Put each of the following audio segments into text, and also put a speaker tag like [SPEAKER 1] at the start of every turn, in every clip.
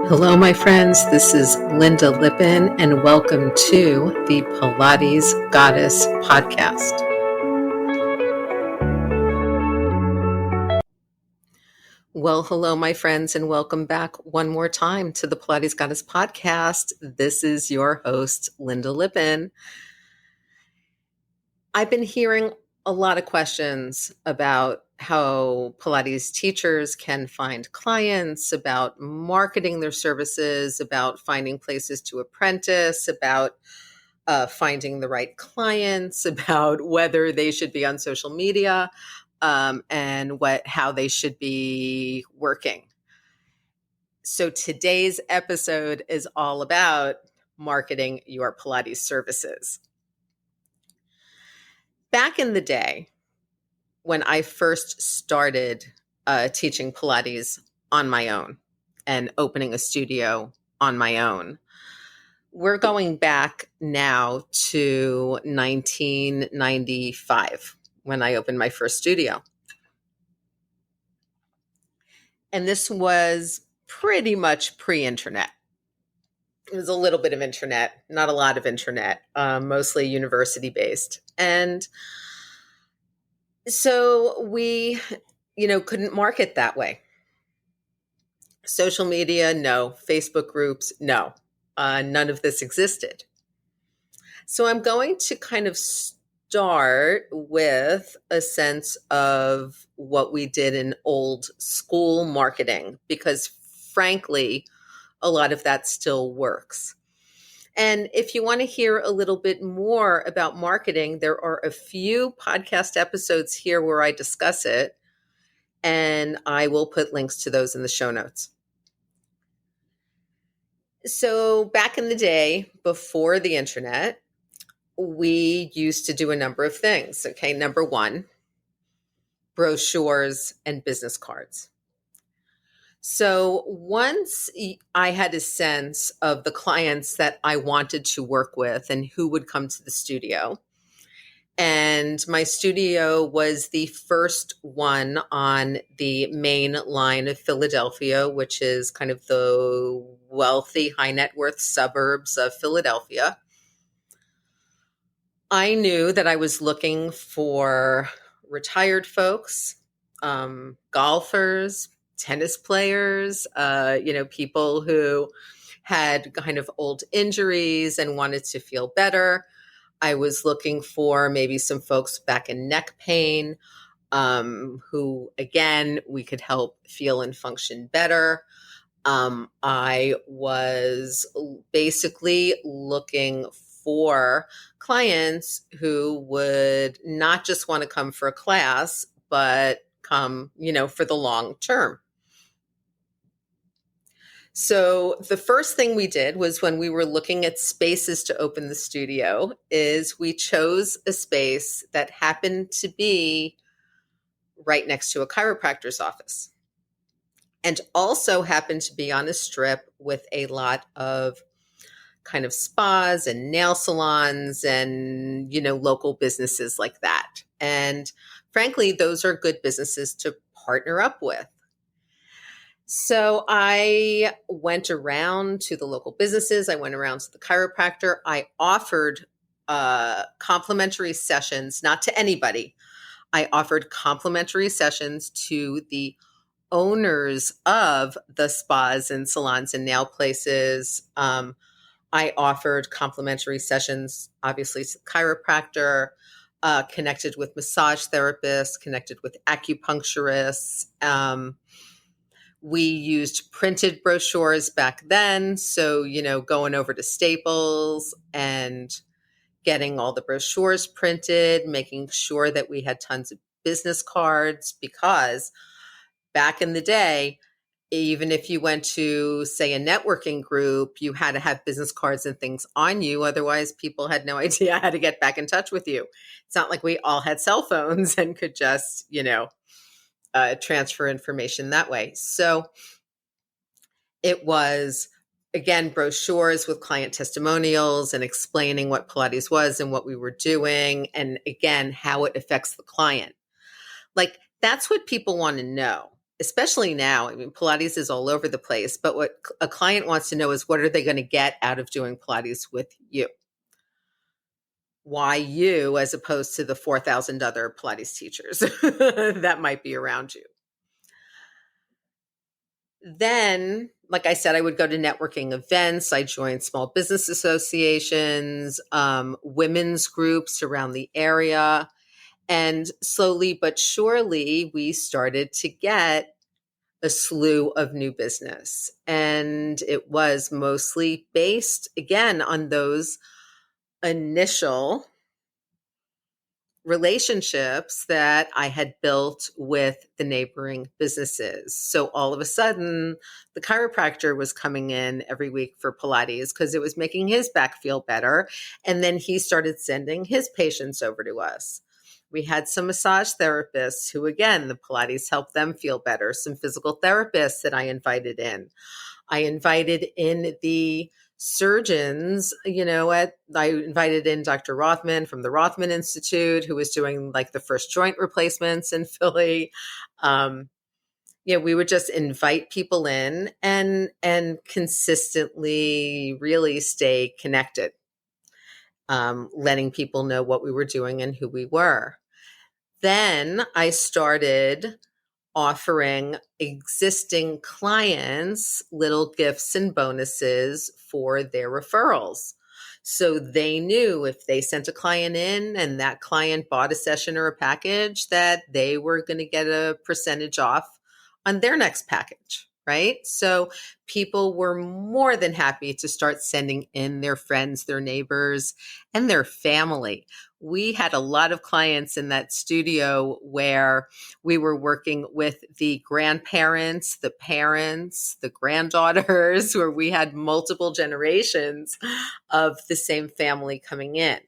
[SPEAKER 1] Hello, my friends. This is Lynda Lippin, and welcome to the Pilates Goddess podcast. Well, hello, my friends, and welcome back one more time to the Pilates Goddess podcast. This is your host, Lynda Lippin. I've been hearing a lot of questions about how Pilates teachers can find clients, about marketing their services, about finding places to apprentice, about finding the right clients, about whether they should be on social media, and how they should be working. So today's episode is all about marketing your Pilates services. Back in the day, when I first started teaching Pilates on my own and opening a studio on my own, we're going back now to 1995 when I opened my first studio. And this was pretty much pre-internet. It was a little bit of internet, not a lot of internet, mostly university-based. And so we, couldn't market that way. Social media, no. Facebook groups, no. None of this existed. So I'm going to kind of start with a sense of what we did in old school marketing, because frankly, a lot of that still works. And if you want to hear a little bit more about marketing, there are a few podcast episodes here where I discuss it, and I will put links to those in the show notes. So back in the day, before the internet, we used to do a number of things. Okay, number one, brochures and business cards. So once I had a sense of the clients that I wanted to work with and who would come to the studio, and my studio was the first one on the main line of Philadelphia, which is kind of the wealthy, high net worth suburbs of Philadelphia. I knew that I was looking for retired folks, golfers, tennis players, people who had kind of old injuries and wanted to feel better. I was looking for maybe some folks back in neck pain, who, again, we could help feel and function better. I was basically looking for clients who would not just want to come for a class, but come, for the long term. So the first thing we did was, when we were looking at spaces to open the studio, is we chose a space that happened to be right next to a chiropractor's office, and also happened to be on a strip with a lot of kind of spas and nail salons and, local businesses like that. And frankly, those are good businesses to partner up with. So I went around to the local businesses. I went around to the chiropractor. I offered complimentary sessions, not to anybody. I offered complimentary sessions to the owners of the spas and salons and nail places. I offered complimentary sessions, obviously, to the chiropractor, connected with massage therapists, connected with acupuncturists. We used printed brochures back then. So, going over to Staples and getting all the brochures printed, making sure that we had tons of business cards, because back in the day, even if you went to, say, a networking group, you had to have business cards and things on you. Otherwise, people had no idea how to get back in touch with you. It's not like we all had cell phones and could just, transfer information that way. So it was, again, brochures with client testimonials and explaining what Pilates was and what we were doing, and again, how it affects the client. Like, that's what people want to know. especially now, I mean, Pilates is all over the place, but what a client wants to know is what are they going to get out of doing Pilates with you? Why you as opposed to the 4,000 other Pilates teachers that might be around you? Then, like I said, I would go to networking events. I joined small business associations, women's groups around the area. And slowly but surely, we started to get a slew of new business. And it was mostly based, again, on those initial relationships that I had built with the neighboring businesses. So all of a sudden, the chiropractor was coming in every week for Pilates because it was making his back feel better. And then he started sending his patients over to us. We had some massage therapists who, again, the Pilates helped them feel better. Some physical therapists that I invited in. I invited in the surgeons, I invited in Dr. Rothman from the Rothman Institute, who was doing like the first joint replacements in Philly. We would just invite people in and consistently really stay connected, letting people know what we were doing and who we were. Then I started offering existing clients little gifts and bonuses for their referrals. So they knew if they sent a client in and that client bought a session or a package, that they were going to get a percentage off on their next package, right? So people were more than happy to start sending in their friends, their neighbors, and their family. We had a lot of clients in that studio where we were working with the grandparents, the parents, the granddaughters, where we had multiple generations of the same family coming in.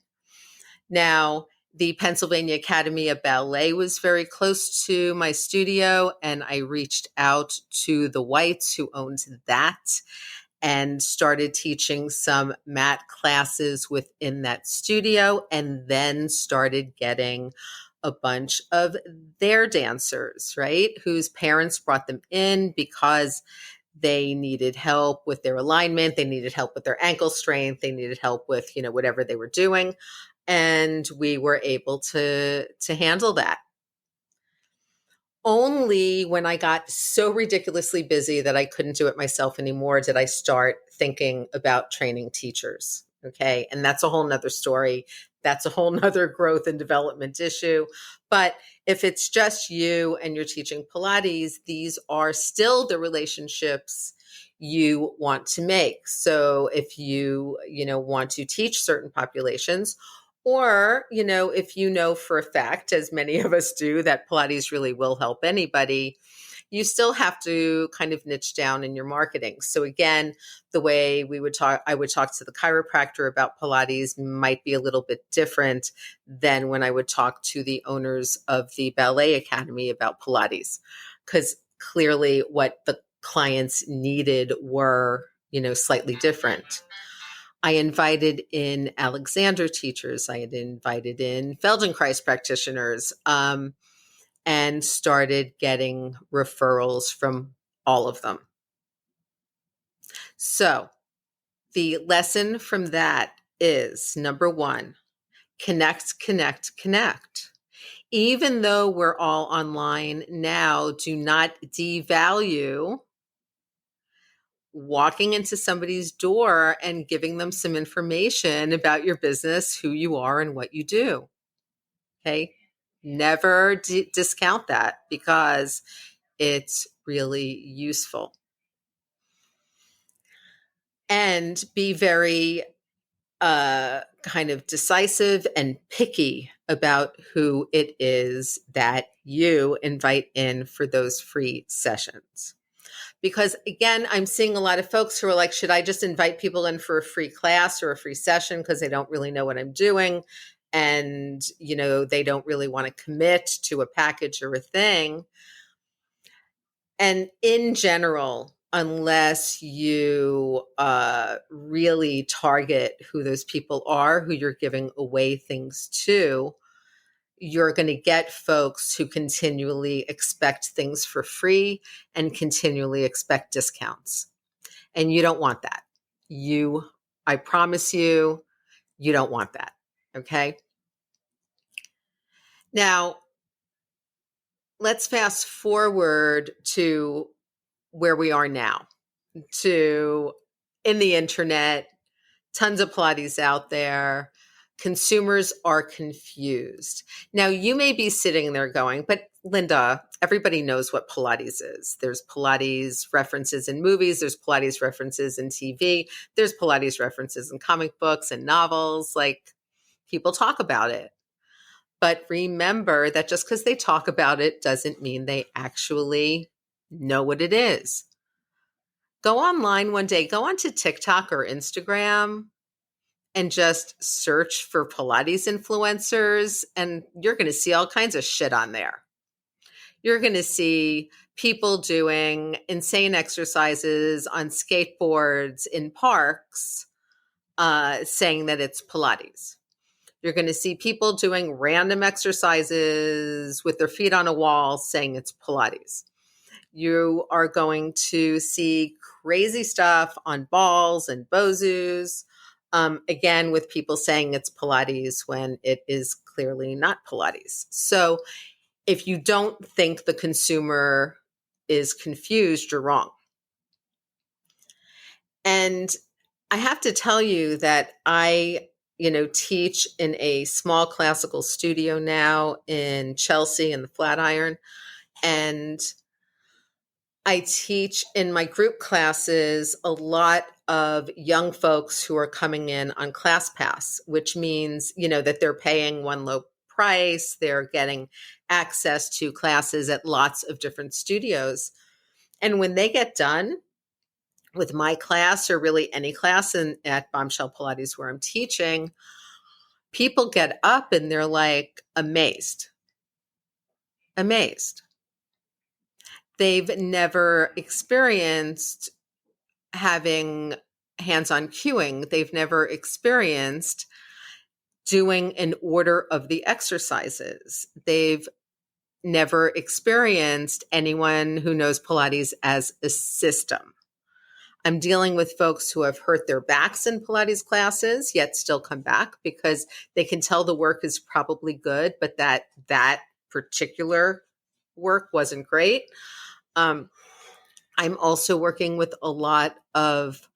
[SPEAKER 1] Now, the Pennsylvania Academy of Ballet was very close to my studio, and I reached out to the Whites who owned that and started teaching some mat classes within that studio, and then started getting a bunch of their dancers, right? Whose parents brought them in because they needed help with their alignment. They needed help with their ankle strength. They needed help with, whatever they were doing. And we were able to handle that. Only when I got so ridiculously busy that I couldn't do it myself anymore did I start thinking about training teachers. Okay. And that's a whole nother story. That's a whole nother growth and development issue. But if it's just you and you're teaching Pilates, these are still the relationships you want to make. So if you, want to teach certain populations, or, if you know for a fact, as many of us do, that Pilates really will help anybody, you still have to kind of niche down in your marketing. So again, the way I would talk to the chiropractor about Pilates might be a little bit different than when I would talk to the owners of the Ballet Academy about Pilates, because clearly what the clients needed were, slightly different. I invited in Alexander teachers. I had invited in Feldenkrais practitioners, and started getting referrals from all of them. So the lesson from that is, number one, connect, connect, connect. Even though we're all online now, do not devalue walking into somebody's door and giving them some information about your business, who you are, and what you do. Okay. Never discount that, because it's really useful. And be very kind of decisive and picky about who it is that you invite in for those free sessions. Because again, I'm seeing a lot of folks who are like, should I just invite people in for a free class or a free session because they don't really know what I'm doing? And, they don't really want to commit to a package or a thing. And in general, unless you really target who those people are, who you're giving away things to, you're going to get folks who continually expect things for free and continually expect discounts. And you don't want that. I promise you, you don't want that. Okay. Now, let's fast forward to where we are now, to in the internet, tons of Pilates out there. Consumers are confused. Now, you may be sitting there going, but Lynda, everybody knows what Pilates is. There's Pilates references in movies. There's Pilates references in TV. There's Pilates references in comic books and novels. Like, people talk about it. But remember that just because they talk about it doesn't mean they actually know what it is. Go online one day, go onto TikTok or Instagram and just search for Pilates influencers, and you're going to see all kinds of shit on there. You're going to see people doing insane exercises on skateboards in parks, saying that it's Pilates. You're going to see people doing random exercises with their feet on a wall saying it's Pilates. You are going to see crazy stuff on balls and Bozus, again, with people saying it's Pilates when it is clearly not Pilates. So if you don't think the consumer is confused, you're wrong. And I have to tell you that I teach in a small classical studio now in Chelsea in the Flatiron. And I teach in my group classes a lot of young folks who are coming in on ClassPass, which means, that they're paying one low price. They're getting access to classes at lots of different studios. And when they get done with my class, or really any class at Bombshell Pilates where I'm teaching, people get up and they're like amazed. They've never experienced having hands-on cueing. They've never experienced doing an order of the exercises. They've never experienced anyone who knows Pilates as a system. I'm dealing with folks who have hurt their backs in Pilates classes, yet still come back because they can tell the work is probably good, but that particular work wasn't great. I'm also working with a lot of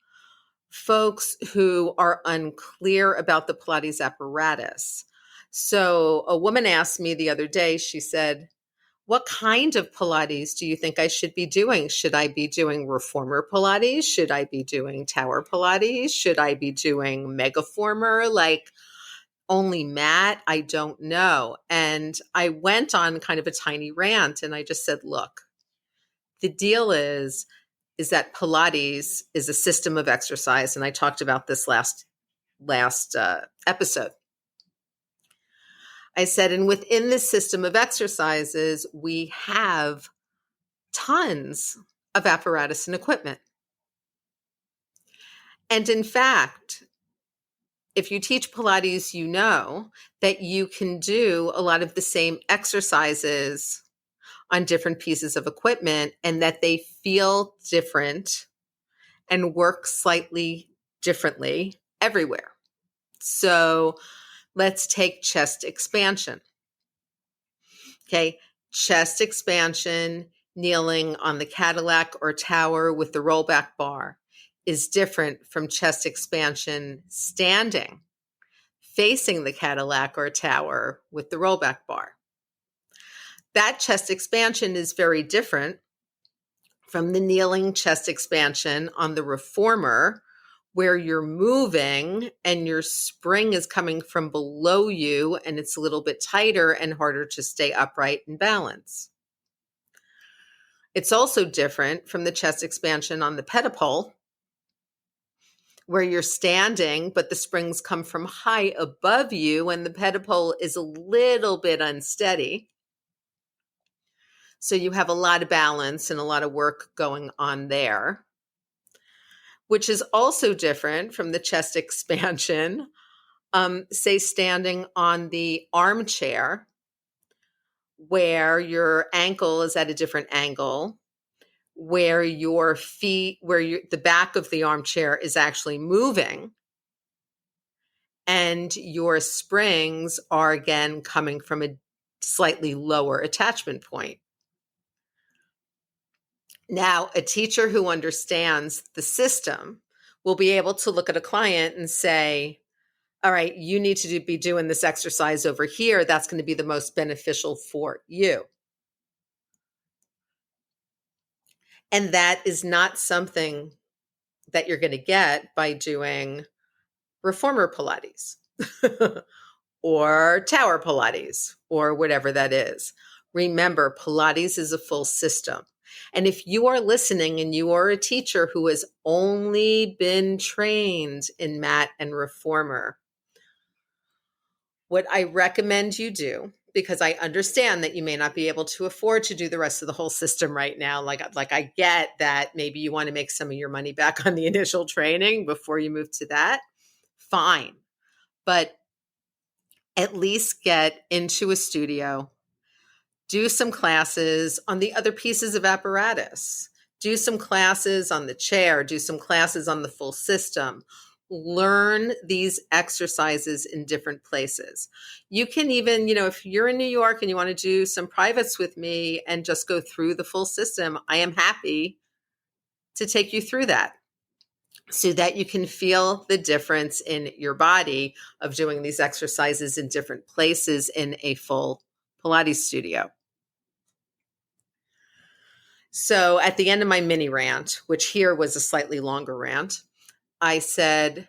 [SPEAKER 1] folks who are unclear about the Pilates apparatus. So a woman asked me the other day, she said, what kind of Pilates do you think I should be doing? Should I be doing reformer Pilates? Should I be doing tower Pilates? Should I be doing megaformer, like only mat? I don't know. And I went on kind of a tiny rant and I just said, look, the deal is that Pilates is a system of exercise. And I talked about this last episode. I said, and within this system of exercises, we have tons of apparatus and equipment. And in fact, if you teach Pilates, you know that you can do a lot of the same exercises on different pieces of equipment and that they feel different and work slightly differently everywhere. So let's take chest expansion. Okay, chest expansion, kneeling on the Cadillac or tower with the rollback bar is different from chest expansion standing, facing the Cadillac or tower with the rollback bar. That chest expansion is very different from the kneeling chest expansion on the reformer, where you're moving and your spring is coming from below you and it's a little bit tighter and harder to stay upright and balance. It's also different from the chest expansion on the pedipole, where you're standing, but the springs come from high above you and the pedipole is a little bit unsteady. So you have a lot of balance and a lot of work going on there, which is also different from the chest expansion, say standing on the armchair where your ankle is at a different angle, where your feet, the back of the armchair is actually moving, and your springs are again coming from a slightly lower attachment point. Now, a teacher who understands the system will be able to look at a client and say, all right, you need to be doing this exercise over here. That's going to be the most beneficial for you. And that is not something that you're going to get by doing reformer Pilates or tower Pilates or whatever that is. Remember, Pilates is a full system. And if you are listening and you are a teacher who has only been trained in mat and reformer, what I recommend you do, because I understand that you may not be able to afford to do the rest of the whole system right now. Like I get that maybe you want to make some of your money back on the initial training before you move to that. Fine. But at least get into a studio, do some classes on the other pieces of apparatus, do some classes on the chair, do some classes on the full system. Learn these exercises in different places. You can even, if you're in New York and you want to do some privates with me and just go through the full system, I am happy to take you through that so that you can feel the difference in your body of doing these exercises in different places in a full Pilates studio. So at the end of my mini rant, which here was a slightly longer rant, I said,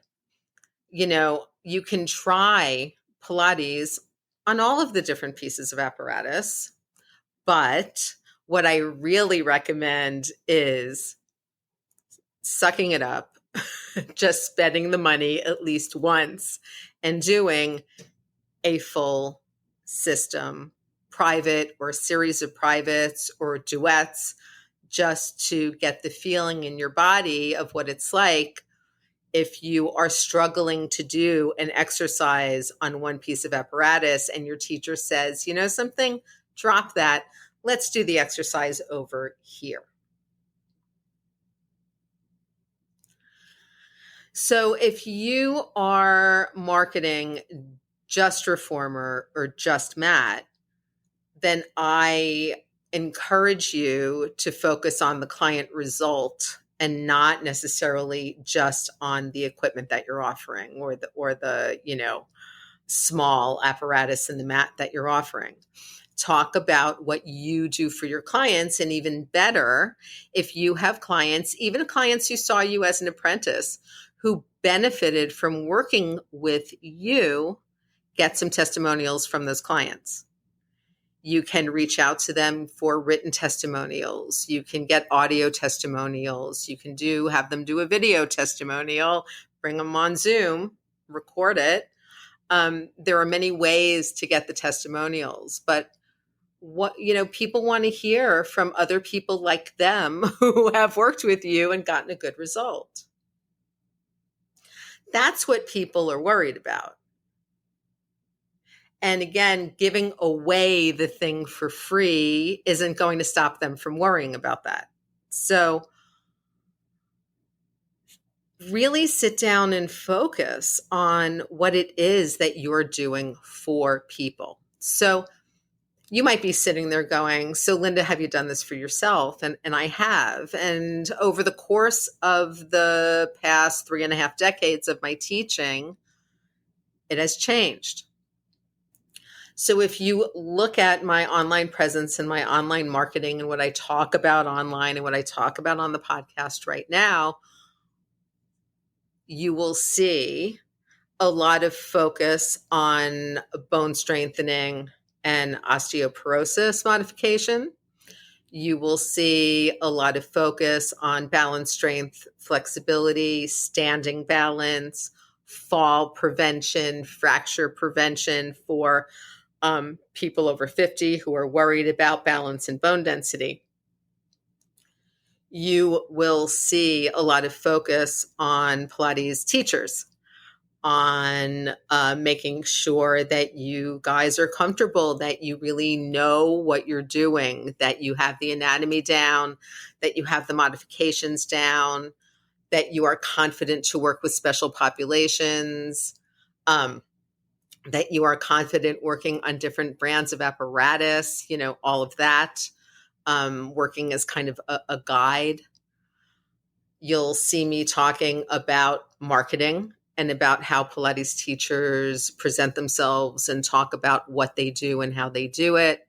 [SPEAKER 1] you can try Pilates on all of the different pieces of apparatus, but what I really recommend is sucking it up, just spending the money at least once and doing a full system, private or a series of privates or duets, just to get the feeling in your body of what it's like if you are struggling to do an exercise on one piece of apparatus and your teacher says, something, drop that. Let's do the exercise over here. So if you are marketing just reformer or just mat, then I encourage you to focus on the client result and not necessarily just on the equipment that you're offering or the small apparatus in the mat that you're offering. Talk about what you do for your clients, and even better, if you have clients, even clients who saw you as an apprentice, who benefited from working with you, get some testimonials from those clients. You can reach out to them for written testimonials. You can get audio testimonials. You can have them do a video testimonial, bring them on Zoom, record it. There are many ways to get the testimonials, but people want to hear from other people like them who have worked with you and gotten a good result. That's what people are worried about. And again, giving away the thing for free isn't going to stop them from worrying about that. So really sit down and focus on what it is that you're doing for people. So you might be sitting there going, so Lynda, have you done this for yourself? And I have. And over the course of the past 3.5 decades of my teaching, it has changed. So if you look at my online presence and my online marketing and what I talk about online and what I talk about on the podcast right now, you will see a lot of focus on bone strengthening and osteoporosis modification. You will see a lot of focus on balance, strength, flexibility, standing balance, fall prevention, fracture prevention for people over 50 who are worried about balance and bone density. You will see a lot of focus on Pilates teachers, on making sure that you guys are comfortable, that you really know what you're doing, that you have the anatomy down, that you have the modifications down, that you are confident to work with special populations, that you are confident working on different brands of apparatus, all of that, working as kind of a guide. You'll see me talking about marketing and about how Pilates teachers present themselves and talk about what they do and how they do it.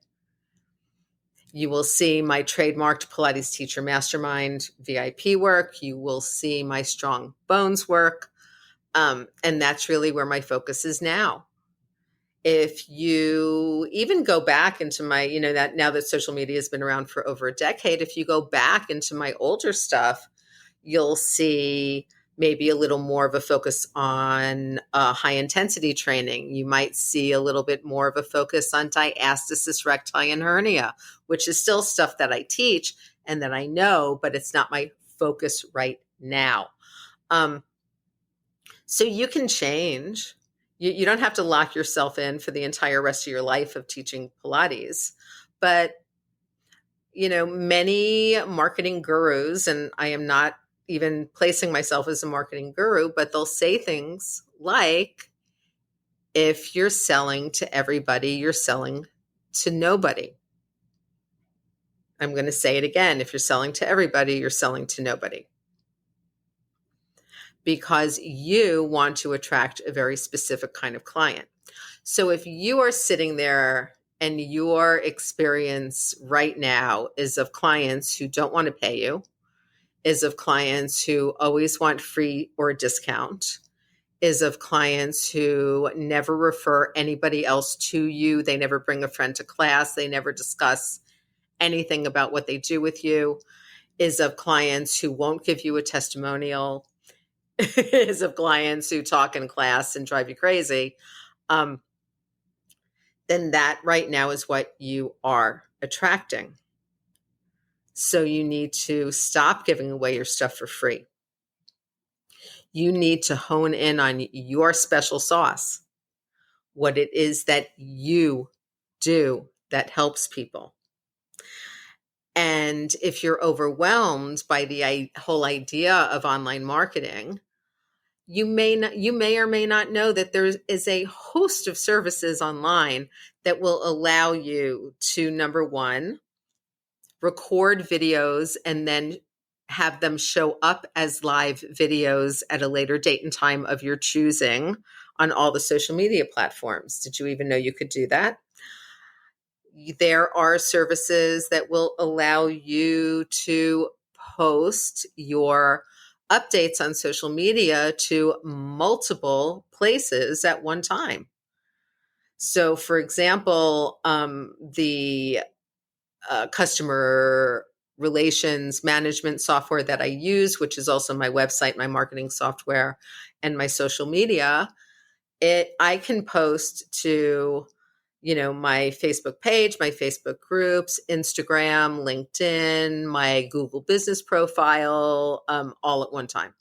[SPEAKER 1] You will see my trademarked Pilates Teacher Mastermind VIP work. You will see my Strong Bones work. And that's really where my focus is now. If you even go back into my, that now that social media has been around for over a decade, if you go back into my older stuff, you'll see maybe a little more of a focus on high intensity training. You might see a little bit more of a focus on diastasis recti and hernia, which is still stuff that I teach and that I know, but it's not my focus right now. So you can change. You don't have to lock yourself in for the entire rest of your life of teaching Pilates, but many marketing gurus, and I am not even placing myself as a marketing guru, but they'll say things like, if you're selling to everybody, you're selling to nobody. I'm going to say it again. If you're selling to everybody, you're selling to nobody. Because you want to attract a very specific kind of client. So if you are sitting there and your experience right now is of clients who don't want to pay you, is of clients who always want free or a discount, is of clients who never refer anybody else to you, they never bring a friend to class, they never discuss anything about what they do with you, is of clients who won't give you a testimonial, is of clients who talk in class and drive you crazy, then that right now is what you are attracting. So you need to stop giving away your stuff for free. You need to hone in on your special sauce, what it is that you do that helps people. And if you're overwhelmed by the whole idea of online marketing, you may or may not know that there is a host of services online that will allow you to, number one, record videos and then have them show up as live videos at a later date and time of your choosing on all the social media platforms. Did you even know you could do that? There are services that will allow you to post your updates on social media to multiple places at one time. So, for example, the customer relations management software that I use, which is also my website, my marketing software, and my social media, I can post to, my Facebook page, my Facebook groups, Instagram, LinkedIn, my Google business profile, all at one time.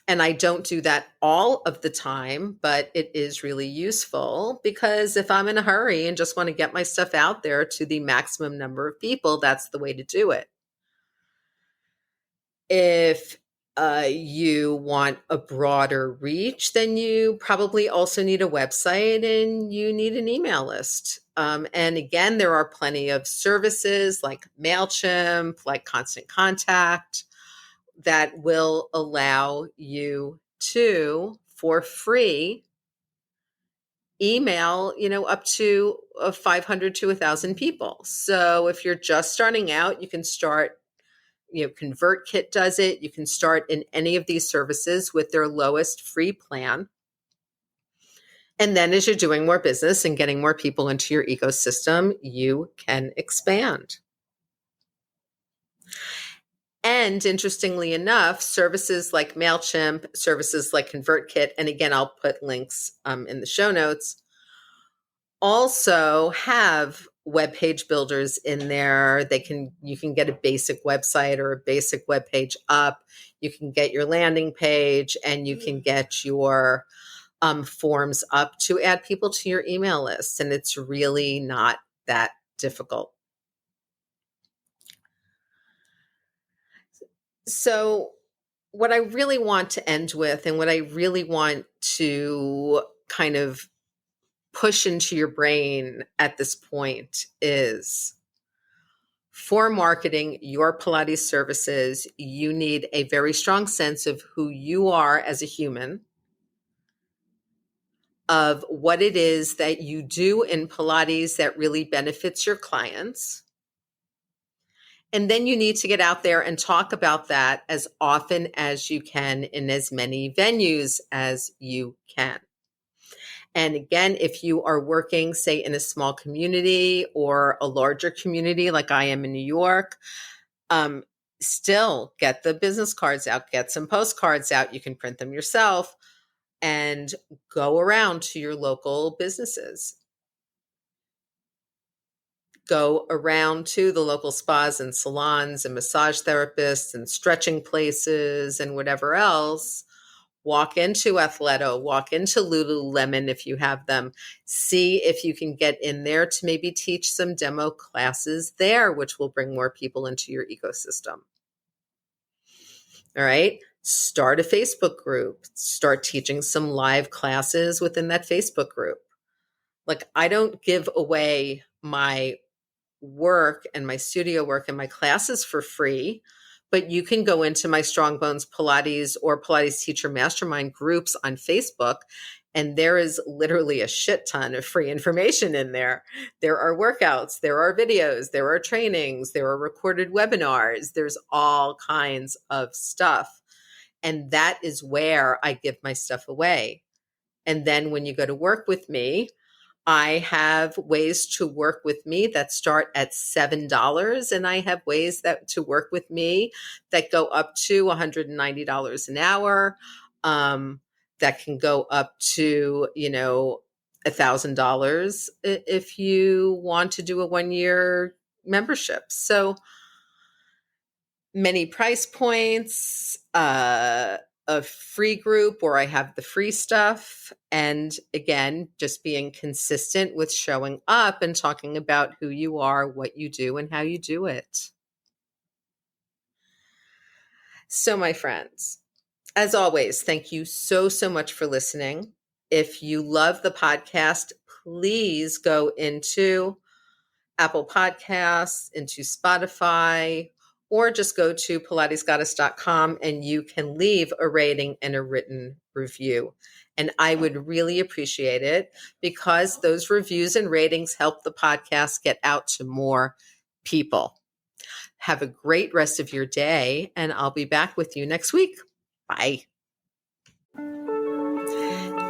[SPEAKER 1] And I don't do that all of the time, but it is really useful because if I'm in a hurry and just want to get my stuff out there to the maximum number of people, that's the way to do it. If you want a broader reach, then you probably also need a website and you need an email list. And again, there are plenty of services like MailChimp, like Constant Contact, that will allow you to, for free, email, up to 500 to 1,000 people. So if you're just starting out, you can start, ConvertKit does it. You can start in any of these services with their lowest free plan. And then as you're doing more business and getting more people into your ecosystem, you can expand. And interestingly enough, services like MailChimp, services like ConvertKit, and again, I'll put links in the show notes, also have web page builders in there. You can get a basic website or a basic web page up. You can get your landing page, and you can get your forms up to add people to your email list. And it's really not that difficult. So what I really want to end with, and what I really want to kind of push into your brain at this point, is for marketing your Pilates services, you need a very strong sense of who you are as a human, of what it is that you do in Pilates that really benefits your clients. And then you need to get out there and talk about that as often as you can in as many venues as you can. And again, if you are working, say, in a small community or a larger community like I am in New York, still get the business cards out, get some postcards out. You can print them yourself and go around to your local businesses. Go around to the local spas and salons and massage therapists and stretching places and whatever else. Walk into Athleto, walk into Lululemon if you have them. See if you can get in there to maybe teach some demo classes there, which will bring more people into your ecosystem. All right. Start a Facebook group. Start teaching some live classes within that Facebook group. Like, I don't give away my work and my studio work and my classes for free, but you can go into my Strong Bones Pilates or Pilates Teacher Mastermind groups on Facebook, and there is literally a shit ton of free information in there. There are workouts, there are videos, there are trainings, there are recorded webinars, there's all kinds of stuff. And that is where I give my stuff away. And then when you go to work with me, I have ways to work with me that start at $7, and I have ways to work with me that go up to $190 an hour, that can go up to, $1,000 if you want to do a 1-year membership. So many price points, a free group where I have the free stuff. And again, just being consistent with showing up and talking about who you are, what you do, and how you do it. So my friends, as always, thank you so, so much for listening. If you love the podcast, please go into Apple Podcasts, into Spotify, or just go to pilatesgoddess.com and you can leave a rating and a written review. And I would really appreciate it, because those reviews and ratings help the podcast get out to more people. Have a great rest of your day, and I'll be back with you next week. Bye.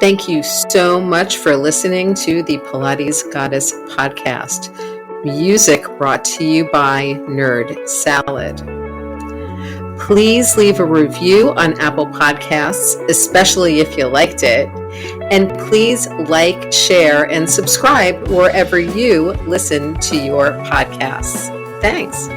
[SPEAKER 1] Thank you so much for listening to the Pilates Goddess podcast. Music brought to you by Nerd Salad. Please leave a review on Apple Podcasts, especially if you liked it. And please like, share, and subscribe wherever you listen to your podcasts. Thanks.